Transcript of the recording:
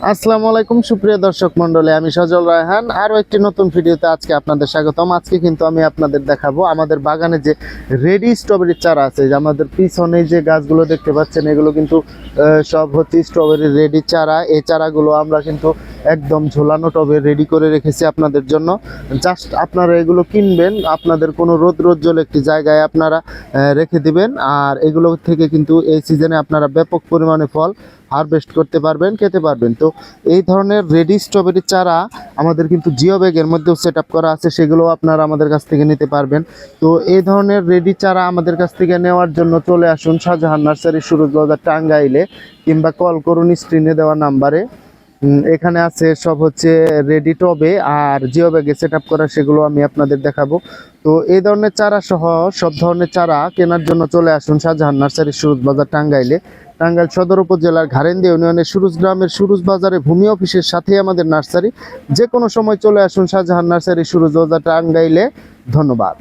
আসসালামু আলাইকুম সুপ্রিয় দর্শক মণ্ডলী, আমি সজল রায়হান আরও একটি নতুন ভিডিওতে আজকে আপনাদের স্বাগতম। আজকে কিন্তু আমি আপনাদের দেখাবো আমাদের বাগানে যে রেডি স্ট্রবেরির চারা আছে। যে আমাদের পিছনে যে গাছগুলো দেখতে পাচ্ছেন, এগুলো কিন্তু সব হচ্ছে স্ট্রবেরির রেডি চারা। এই চারাগুলো আমরা কিন্তু একদম ঝোলানো টবে রেডি করে রেখেছি আপনাদের জন্য। জাস্ট আপনারা এগুলো কিনবেন, আপনাদের কোনো রৌদ্রোজ্জ্বল একটি জায়গায় আপনারা রেখে দিবেন, আর এগুলো থেকে কিন্তু এই সিজনে আপনারা ব্যাপক পরিমাণে ফল হারভেস্ট করতে পারবেন, খেতে পারবেন। তো এই ধরনের রেডি স্ট্রবেরি চারা আমাদের কিন্তু জিও ব্যাগের মধ্যেও সেট আপ করা আছে, সেগুলো আপনারা আমাদের কাছ থেকে নিতে পারবেন। তো এই ধরনের রেডি চারা আমাদের কাছ থেকে নেওয়ার জন্য চলে আসুন শাহজাহান নার্সারি, সুরজবাজার, টাঙ্গাইলে, কিংবা কল করুন স্ক্রিনে দেওয়া নাম্বারে। এখানে আছে সব হচ্ছে রেডি টবে আর জিও ব্যাগে সেট আপ করা, সেগুলো আমি আপনাদের দেখাবো। তো এই ধরনের চারা সহ সব ধরনের চারা কেনার জন্য চলে আসুন শাহজাহান নার্সারি, সুরজবাজার, টাঙ্গাইলে। টাঙ্গাইল সদর উপজেলার ঘারেন্দি ইউনিয়নের সুরুজ গ্রামের সুরুজ বাজারে ভূমি অফিসের সাথেই আমাদের নার্সারি। যে কোনো সময় চলে আসুন শাহজাহান নার্সারি, সুরজবাজার, টাঙ্গাইলে। ধন্যবাদ।